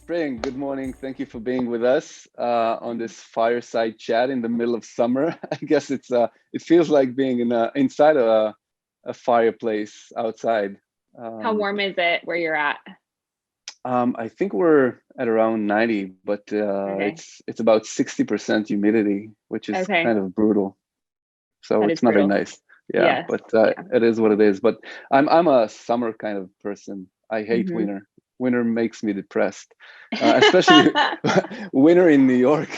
Spring, good morning. Thank you for being with us on this fireside chat in the middle of summer. I guess it feels like being inside a fireplace outside. How Um, warm is it where you're at? I think we're at around 90, but Okay. it's about 60% humidity, which is Okay. kind of brutal. So That it's is not very brutal. nice. Yeah, Yes. but Yeah. it is what it is. But I'm a summer kind of person. I hate hmm winter. Winter makes me depressed, especially winter in New York.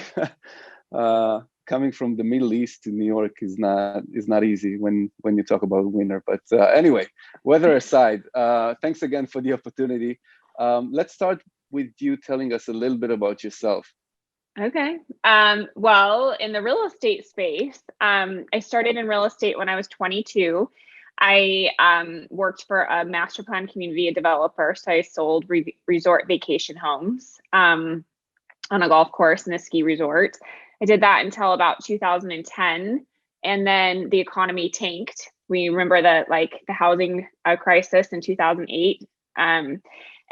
Coming from the Middle East to New York is not easy when you talk about winter. But anyway, weather aside, thanks again for the opportunity. Let's start with you telling us a little bit about yourself. Okay. Well, in the real estate space, I started in real estate when I was 22. I worked for a master plan community, a developer. So I sold resort vacation homes on a golf course and a ski resort. I did that until about 2010. And then the economy tanked. We remember the housing crisis in 2008. Um,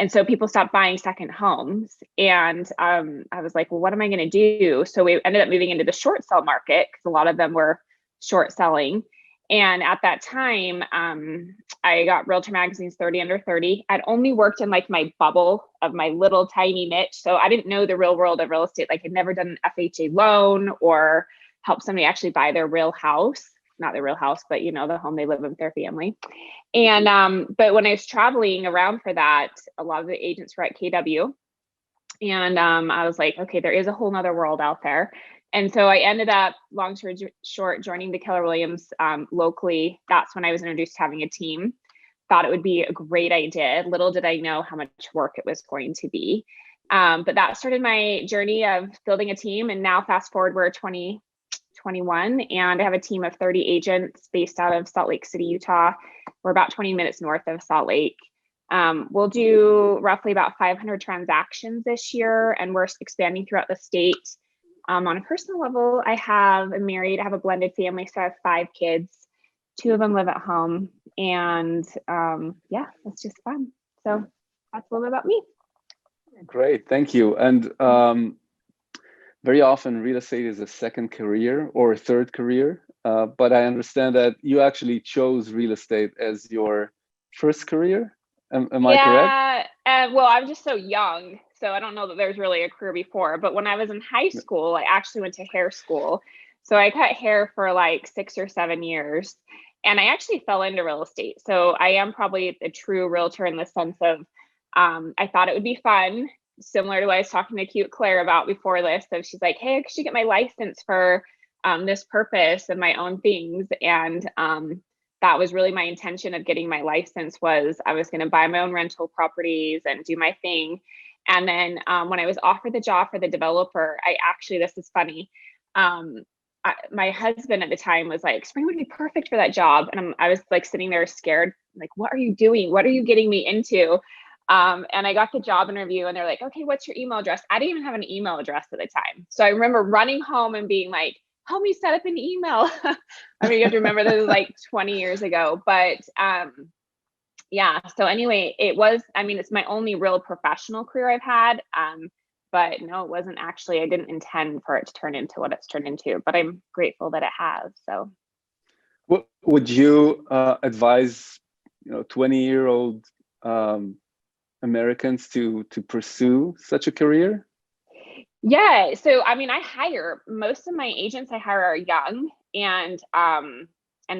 and so people stopped buying second homes. And I was like, well, what am I going to do? So we ended up moving into the short sell market because a lot of them were short selling. And at that time, I got Realtor Magazine's 30 Under 30. I'd only worked in like my bubble of my little tiny niche. So I didn't know the real world of real estate. Like I'd never done an FHA loan or helped somebody actually buy their real house. Not their real house, but the home they live in with their family. And but when I was traveling around for that, a lot of the agents were at KW. And I was like, okay, there is a whole nother world out there. And so I ended up, long story short, joining the Keller Williams locally. That's when I was introduced to having a team. Thought it would be a great idea. Little did I know how much work it was going to be. But that started my journey of building a team. And now fast forward, we're 2021, and I have a team of 30 agents based out of Salt Lake City, Utah. We're about 20 minutes north of Salt Lake. We'll do roughly about 500 transactions this year, and we're expanding throughout the state. On a personal level, I'm married, I have a blended family, so I have 5 kids. 2 of them live at home, and yeah, it's just fun. So that's a little bit about me. Great, thank you. And very often real estate is a second career or a third career, but I understand that you actually chose real estate as your first career. Am I correct? Yeah, well, I'm just so young, so I don't know that there's really a career before. But when I was in high school, I actually went to hair school. So I cut hair for like 6 or 7 years, and I actually fell into real estate. So I am probably a true realtor in the sense of I thought it would be fun, similar to what I was talking to cute Claire about before this. So she's like, hey, I should get my license for this purpose and my own things. And that was really my intention of getting my license. Was I was going to buy my own rental properties and do my thing. And then when I was offered the job for the developer, this is funny. My husband at the time was like, Spring would be perfect for that job. And I was like sitting there scared, like, what are you doing? What are you getting me into? And I got the job interview and they're like, okay, what's your email address? I didn't even have an email address at the time. So I remember running home and being like, help me set up an email. I mean, you have to remember this was like 20 years ago, but yeah. So anyway, it's my only real professional career I've had. But no, it wasn't actually, I didn't intend for it to turn into what it's turned into, but I'm grateful that it has. So Would you advise 20-year-old Americans to pursue such a career? yeah. So I mean, I hire most of my agents I hire are young and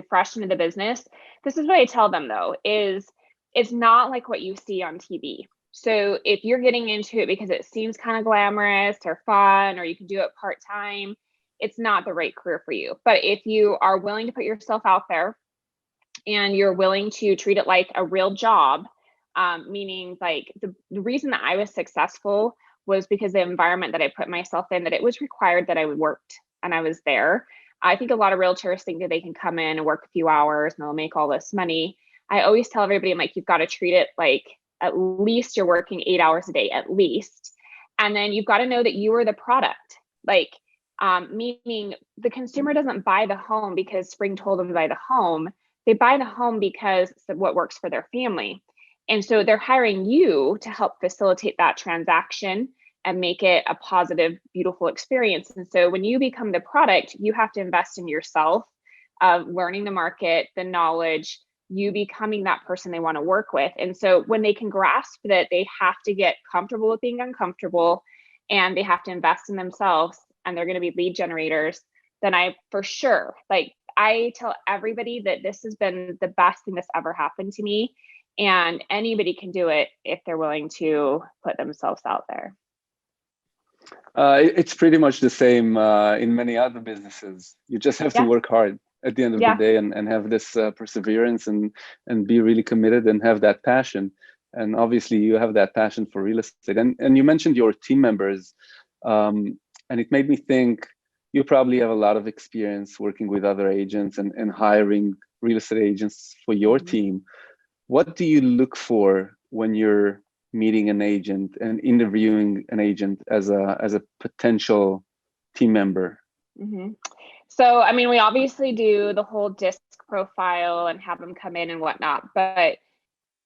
fresh into the business. This is what I tell them though, is it's not like what you see on TV. So if you're getting into it because it seems kind of glamorous or fun, or you can do it part-time, it's not the right career for you. But if you are willing to put yourself out there and you're willing to treat it like a real job, meaning like the reason that I was successful was because the environment that I put myself in, that it was required that I would worked and I was there. I think a lot of realtors think that they can come in and work a few hours and they'll make all this money. I always tell everybody, I'm like, you've got to treat it like at least you're working 8 hours a day, at least. And then you've got to know that you are the product. Like, meaning the consumer doesn't buy the home because Spring told them to buy the home. They buy the home because it's what works for their family. And so they're hiring you to help facilitate that transaction and make it a positive, beautiful experience. And so when you become the product, you have to invest in yourself, of learning the market, the knowledge, you becoming that person they want to work with. And so when they can grasp that they have to get comfortable with being uncomfortable and they have to invest in themselves and they're going to be lead generators, then I for sure, like I tell everybody that this has been the best thing that's ever happened to me. And anybody can do it if they're willing to put themselves out there. It's pretty much the same in many other businesses. You just have to work hard at the end of the day and have this perseverance and be really committed and have that passion. And obviously you have that passion for real estate. And you mentioned your team members, and it made me think you probably have a lot of experience working with other agents and hiring real estate agents for your team. What do you look for when you're meeting an agent and interviewing an agent as a potential team member? So, I mean, we obviously do the whole disc profile and have them come in and whatnot, but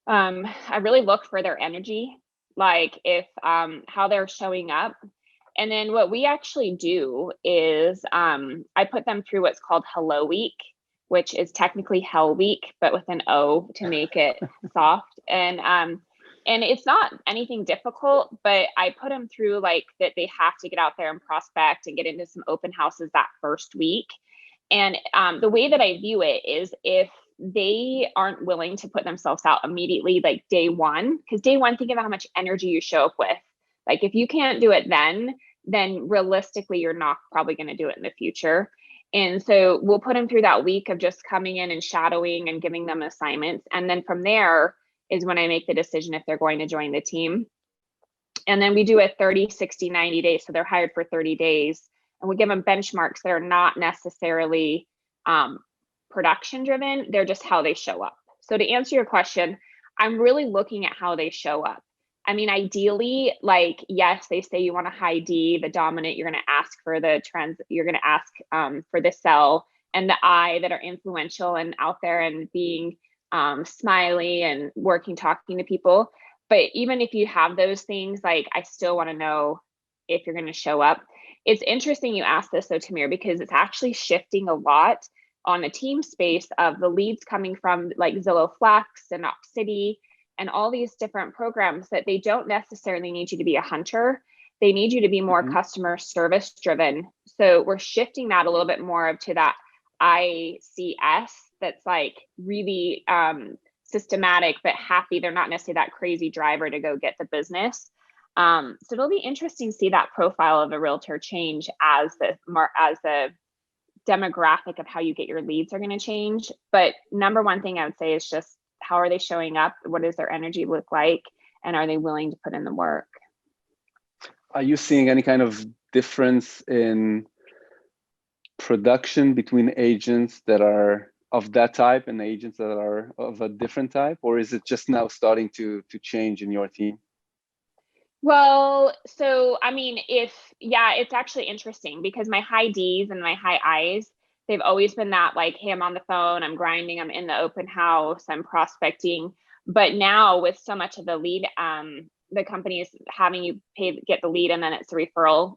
I really look for their energy, like if how they're showing up. And then what we actually do is I put them through what's called Hello Week, which is technically Hell Week, but with an O to make it soft. And it's not anything difficult, but I put them through like that they have to get out there and prospect and get into some open houses that first week. And the way that I view it is if they aren't willing to put themselves out immediately, like day one, because day one, think about how much energy you show up with. Like if you can't do it then realistically, you're not probably going to do it in the future. And so we'll put them through that week of just coming in and shadowing and giving them assignments. And then from there is when I make the decision if they're going to join the team. And then we do a 30, 60, 90 days. So they're hired for 30 days. And we give them benchmarks that are not necessarily production driven. They're just how they show up. So to answer your question, I'm really looking at how they show up. I mean, ideally, like, yes, they say you want a high D, the dominant, you're going to ask for the trends, you're going to ask for the sell, and the I that are influential and out there and being smiley and working, talking to people. But even if you have those things, like, I still want to know if you're going to show up. It's interesting you asked this though, Tamir, because it's actually shifting a lot on the team space of the leads coming from like Zillow Flex and Opcity and all these different programs that they don't necessarily need you to be a hunter. They need you to be more customer service driven. So we're shifting that a little bit more to that ICS that's like really systematic, but happy. They're not necessarily that crazy driver to go get the business. So it'll be interesting to see that profile of a realtor change as the demographic of how you get your leads are going to change. But number one thing I would say is just how are they showing up? What does their energy look like? And are they willing to put in the work? Are you seeing any kind of difference in production between agents that are of that type and agents that are of a different type? Or is it just now starting to change in your team? Well, so I mean, it's actually interesting because my high Ds and my high Is, they've always been that like, hey, I'm on the phone, I'm grinding, I'm in the open house, I'm prospecting. But now with so much of the lead, the company is having you get the lead and then it's a referral.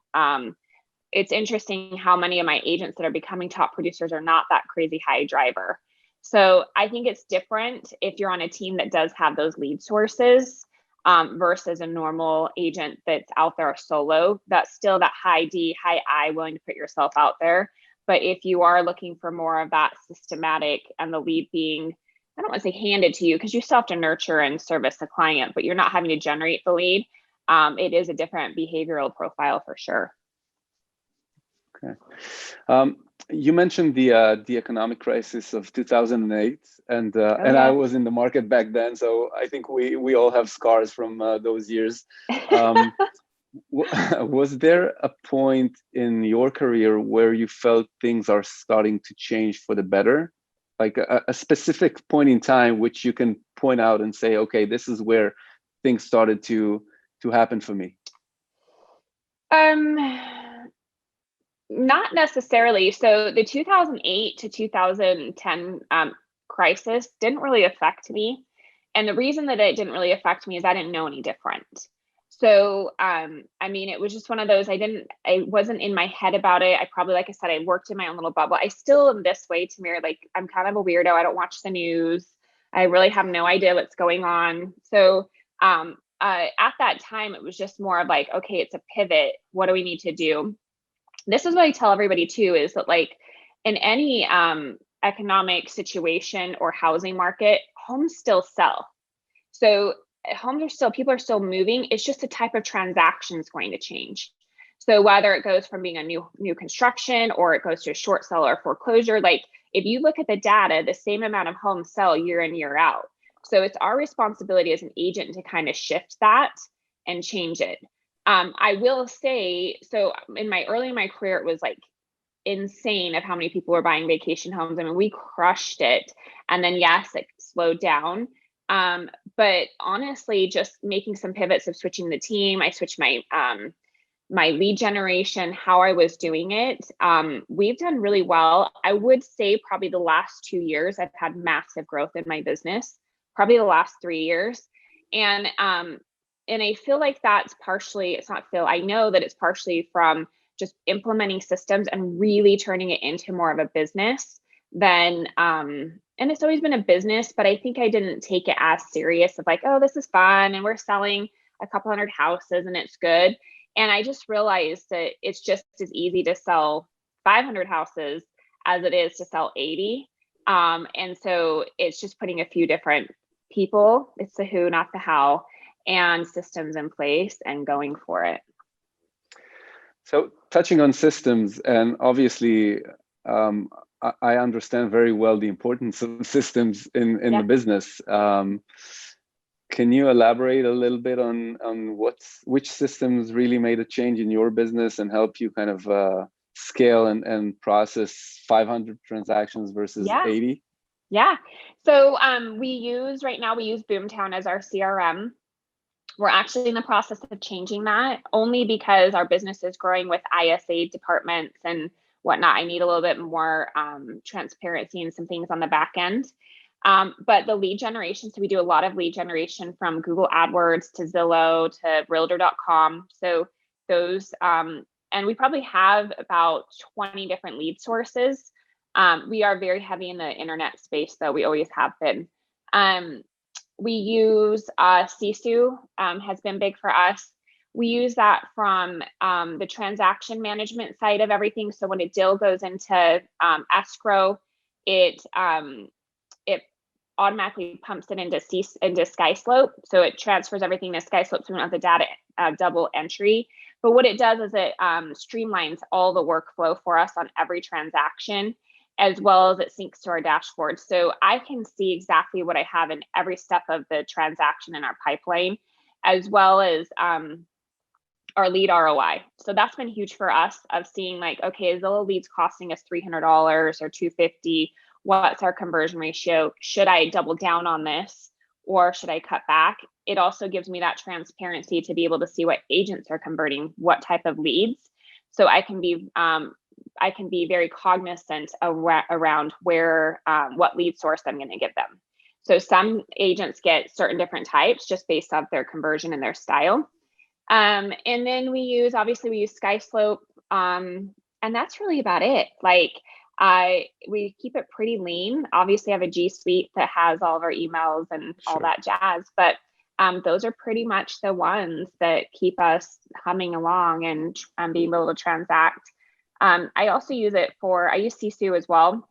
It's interesting how many of my agents that are becoming top producers are not that crazy high driver. So I think it's different if you're on a team that does have those lead sources. Versus a normal agent that's out there solo, that's still that high D, high I, willing to put yourself out there. But if you are looking for more of that systematic and the lead being, I don't want to say handed to you because you still have to nurture and service the client, but you're not having to generate the lead. It is a different behavioral profile for sure. Okay. You mentioned the economic crisis of 2008, and I was in the market back then, so I think we all have scars from those years. Was there a point in your career where you felt things are starting to change for the better, like a specific point in time which you can point out and say, okay, this is where things started to happen for me? Not necessarily. So the 2008 to 2010 crisis didn't really affect me. And the reason that it didn't really affect me is I didn't know any different. So, I mean, it was just one of those, I wasn't in my head about it. I probably, like I said, I worked in my own little bubble. I still am this way, Tamir. Like, I'm kind of a weirdo. I don't watch the news. I really have no idea what's going on. So, at that time, it was just more of like, okay, it's a pivot. What do we need to do? This is what I tell everybody too, is that like in any economic situation or housing market, homes still sell. So homes are still, people are still moving. It's just the type of transaction is going to change. So whether it goes from being a new construction or it goes to a short sale or foreclosure, like if you look at the data, the same amount of homes sell year in, year out. So it's our responsibility as an agent to kind of shift that and change it. I will say, so early in my career, it was like insane of how many people were buying vacation homes. I mean, we crushed it. And then yes, it slowed down. But honestly, just making some pivots of switching the team, I switched my my lead generation, how I was doing it. We've done really well. I would say probably the last 2 years, I've had massive growth in my business, probably the last 3 years. And I feel like that's partially, it's not feel, I know that it's partially from just implementing systems and really turning it into more of a business than, and it's always been a business, but I think I didn't take it as serious of like, oh, this is fun and we're selling a couple hundred houses and it's good. And I just realized that it's just as easy to sell 500 houses as it is to sell 80. And so it's just putting a few different people, it's the who, not the how, and systems in place and going for it. So touching on systems, and obviously, I understand very well the importance of systems in the business. Can you elaborate a little bit on which systems really made a change in your business and help you kind of scale and process 500 transactions versus 80? Yeah. So right now we use Boomtown as our CRM. We're actually in the process of changing that only because our business is growing with ISA departments and whatnot. I need a little bit more transparency and some things on the back end. But the lead generation, so we do a lot of lead generation from Google AdWords to Zillow to Realtor.com. So those, and we probably have about 20 different lead sources. We are very heavy in the internet space, though. We always have been. We use Sisu, has been big for us. We use that from the transaction management side of everything. So when a deal goes into escrow, it automatically pumps it into SkySlope. So it transfers everything to SkySlope, so we don't have the data double entry. But what it does is it streamlines all the workflow for us on every transaction, as well as it syncs to our dashboard. So I can see exactly what I have in every step of the transaction in our pipeline, as well as our lead ROI. So that's been huge for us of seeing like, okay, Zillow leads costing us $300 or $250. What's our conversion ratio? Should I double down on this or should I cut back? It also gives me that transparency to be able to see what agents are converting, what type of leads. So I can be very cognizant around where, what lead source I'm going to give them. So some agents get certain different types just based off their conversion and their style. And then we use SkySlope, and that's really about it. Like we keep it pretty lean. Obviously I have a G Suite that has all of our emails and all that jazz, but those are pretty much the ones that keep us humming along and being able to transact. I also use Sisu as well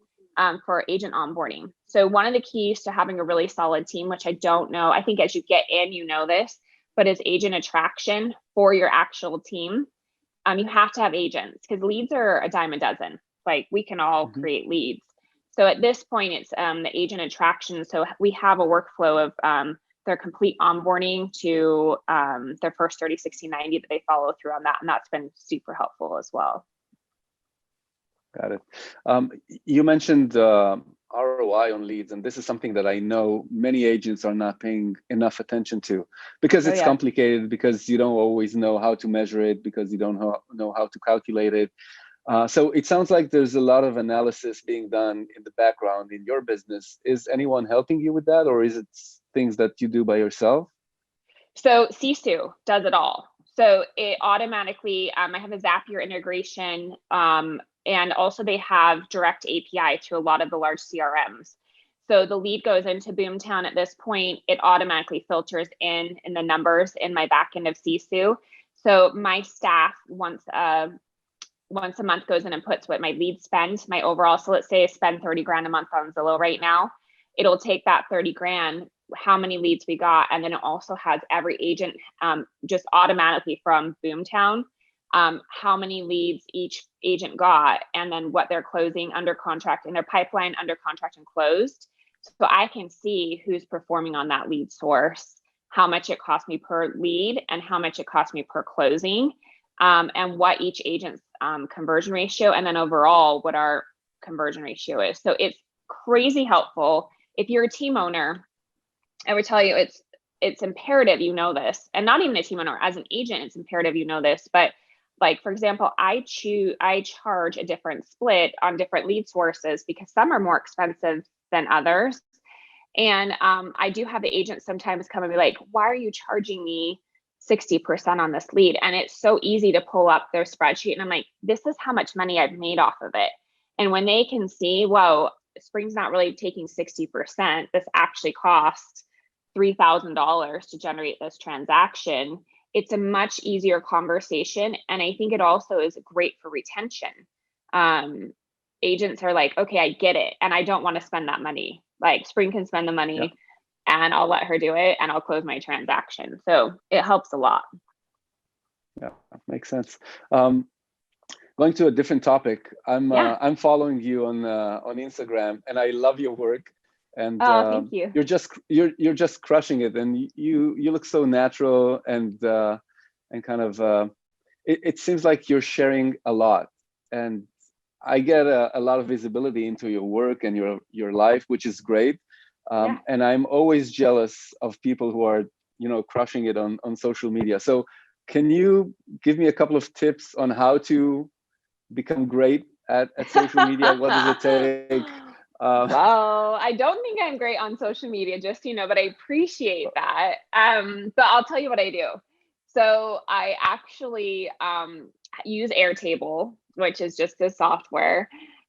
for agent onboarding. So one of the keys to having a really solid team, which I don't know, I think as you get in, you know this, but is agent attraction for your actual team. You have to have agents because leads are a dime a dozen. Like we can all create leads. So at this point, it's the agent attraction. So we have a workflow of their complete onboarding to their first 30, 60, 90 that they follow through on that. And that's been super helpful as well. Got it. You mentioned ROI on leads, and this is something that I know many agents are not paying enough attention to because it's complicated, because you don't always know how to measure it, because you don't know how to calculate it. So it sounds like there's a lot of analysis being done in the background in your business. Is anyone helping you with that, or is it things that you do by yourself? So Sisu does it all. So it automatically, I have a Zapier integration, and also they have direct API to a lot of the large CRMs. So the lead goes into Boomtown at this point, it automatically filters in the numbers in my backend of Sisu. So my staff, once a month, goes in and puts what my leads spend, my overall. So let's say I spend 30 grand a month on Zillow right now. It'll take that 30 grand, how many leads we got, and then it also has every agent just automatically from Boomtown, how many leads each agent got, and then what they're closing under contract in their pipeline, under contract and closed. So I can see who's performing on that lead source, how much it cost me per lead and how much it cost me per closing, and what each agent's conversion ratio, and then overall what our conversion ratio is. So it's crazy helpful. If you're a team owner, I would tell you it's imperative you know this, and not even a team owner, as an agent, it's imperative you know this. But like, for example, I charge a different split on different lead sources because some are more expensive than others. And I do have the agents sometimes come and be like, why are you charging me 60% on this lead? And it's so easy to pull up their spreadsheet. And I'm like, this is how much money I've made off of it. And when they can see, whoa, Spring's not really taking 60%, this actually cost $3,000 to generate this transaction, it's a much easier conversation. And I think it also is great for retention. Agents are like, okay, I get it. And I don't want to spend that money. Like, Spring can spend the money and I'll let her do it and I'll close my transaction. So it helps a lot. Yeah, makes sense. Going to a different topic. I'm following you on Instagram, and I love your work. And thank you. You're just crushing it, and you look so natural and kind of it seems like you're sharing a lot, and I get a lot of visibility into your work and your life, which is great. And I'm always jealous of people who are crushing it on social media. So can you give me a couple of tips on how to become great at social media? What does it take? Well, I don't think I'm great on social media, just so you know, but I appreciate that. But I'll tell you what I do. So I actually use Airtable, which is just a software,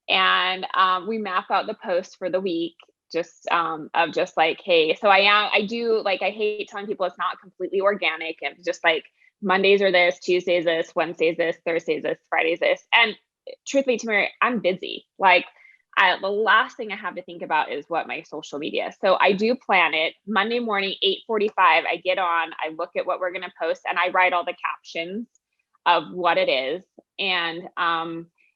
and we map out the posts for the week, just like, hey, so I do, like, I hate telling people it's not completely organic, and just like Mondays are this, Tuesdays this, Wednesdays this, Thursdays this, Fridays this. And truthfully, Tamir, I'm busy. Like, the last thing I have to think about is what my social media. So I do plan it. Monday morning, 8:45, I get on, I look at what we're going to post, and I write all the captions of what it is. And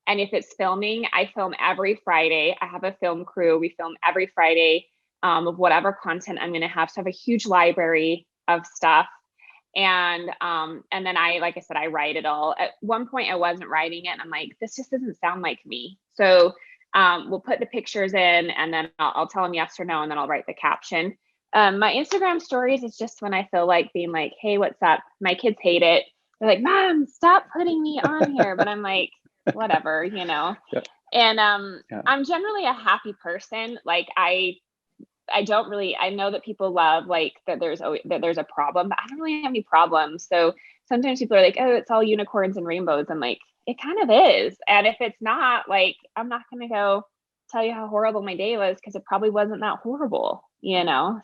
if it's filming, I film every Friday. I have a film crew. We film every Friday of whatever content I'm going to have. So I have a huge library of stuff. And then like I said, I write it all. At one point I wasn't writing it, and I'm like, this just doesn't sound like me. So we'll put the pictures in, and then I'll tell them yes or no, and then I'll write the caption. My Instagram stories is just when I feel like being like, hey, what's up? My kids hate it. They're like, Mom, stop putting me on here. But I'm like, whatever, Yeah. And I'm generally a happy person. Like, I don't really, I know that people love like that there's a problem, but I don't really have any problems. So sometimes people are like, oh, it's all unicorns and rainbows. I'm like, it kind of is. And if it's not, like, I'm not going to go tell you how horrible my day was, because it probably wasn't that horrible,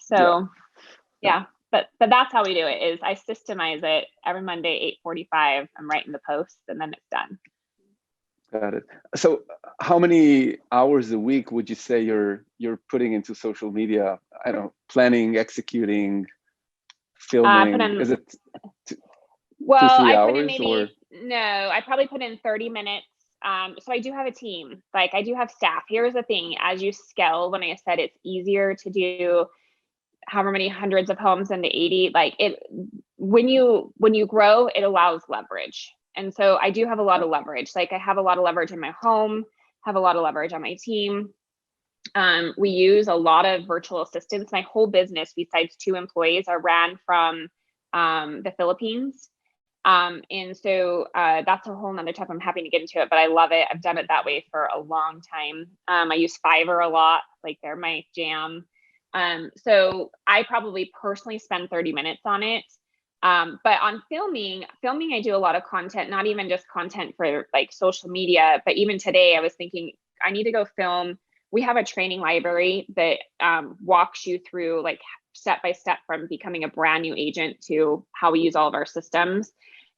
So but that's how we do it. Is I systemize it every Monday, 8:45. I'm writing the post, and then it's done. Got it. So how many hours a week would you say you're putting into social media? I don't know, planning, executing, filming. Is it 2-3 hours? I probably put in 30 minutes. So I do have a team. Like, I do have staff. Here's the thing: as you scale, when I said it's easier to do however many hundreds of homes than the 80, like, it, when you grow, it allows leverage. And so I do have a lot of leverage. Like, I have a lot of leverage in my home, have a lot of leverage on my team. We use a lot of virtual assistants. My whole business, besides 2 employees, are ran from the Philippines. And so that's a whole nother topic. I'm happy to get into it, but I love it. I've done it that way for a long time. I use Fiverr a lot. Like, they're my jam. So I probably personally spend 30 minutes on it. But on filming, I do a lot of content, not even just content for like social media, but even today I was thinking I need to go film. We have a training library that walks you through like step by step from becoming a brand new agent to how we use all of our systems.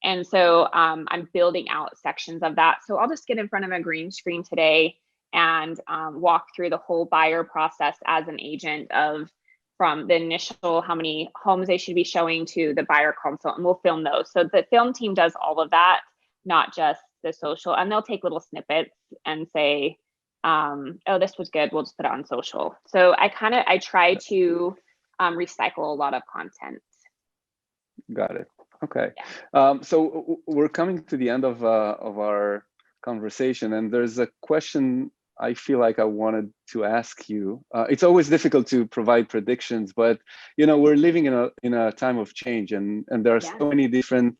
And so I'm building out sections of that. So I'll just get in front of a green screen today and walk through the whole buyer process as an agent of from the initial how many homes they should be showing to the buyer consult, and we'll film those. So the film team does all of that, not just the social, and they'll take little snippets and say, oh, this was good, we'll just put it on social. So I try to recycle a lot of content. Got it. Okay. Yeah. So we're coming to the end of our conversation, and there's a question I feel like I wanted to ask you. It's always difficult to provide predictions, but we're living in a time of change, and there are so many different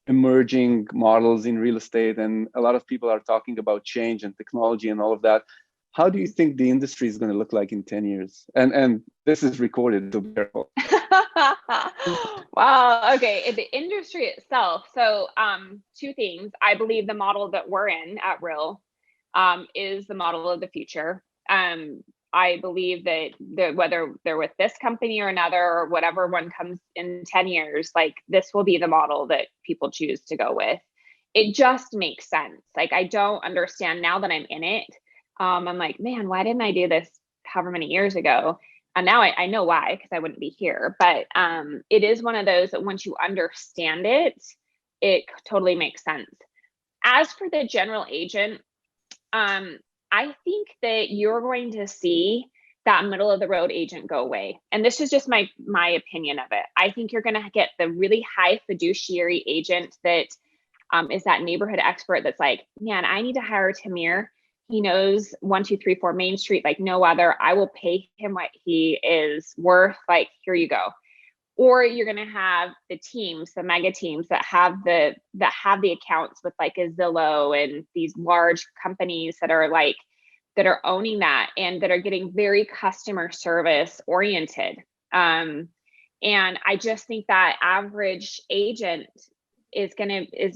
emerging models in real estate, and a lot of people are talking about change and technology and all of that. How do you think the industry is going to look like in 10 years? And this is recorded, so be careful. Wow. Okay. The industry itself. So two things. I believe the model that we're in at Real is the model of the future. I believe that whether they're with this company or another or whatever one comes in 10 years, like this will be the model that people choose to go with. It just makes sense. Like I don't understand now that I'm in it. I'm like, man, why didn't I do this however many years ago? And now I know why, because I wouldn't be here. But it is one of those that once you understand it, it totally makes sense. As for the general agent, I think that you're going to see that middle of the road agent go away. And this is just my opinion of it. I think you're going to get the really high fiduciary agent that is that neighborhood expert that's like, man, I need to hire Tamir. He knows 1, 2, 3, 4 Main Street like no other. I will pay him what he is worth. Like, here you go. Or you're going to have the teams, the mega teams that have the accounts with like a Zillow and these large companies that are owning that and that are getting very customer service oriented. And I just think that average agent is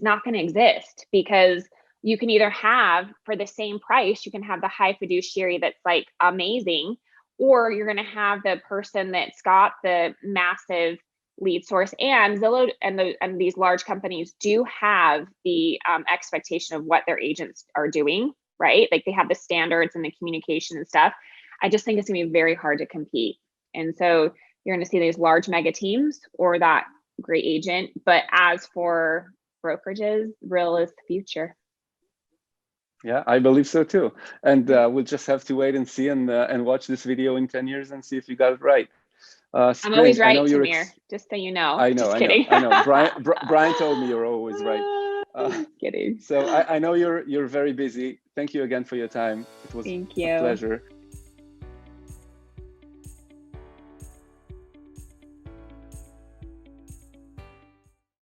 not going to exist, because you can either have, for the same price, you can have the high fiduciary that's like amazing, or you're going to have the person that's got the massive lead source. And Zillow and these large companies do have the expectation of what their agents are doing, right? Like they have the standards and the communication and stuff. I just think it's going to be very hard to compete. And so you're going to see these large mega teams or that great agent. But as for brokerages, Real is the future. Yeah, I believe so too. And we'll just have to wait and see and watch this video in 10 years and see if you got it right. I'm always right, Tamir, just so you know. I know, just kidding. I know. Brian told me you're always right. Just kidding. So I know you're very busy. Thank you again for your time. It was Thank you. a pleasure.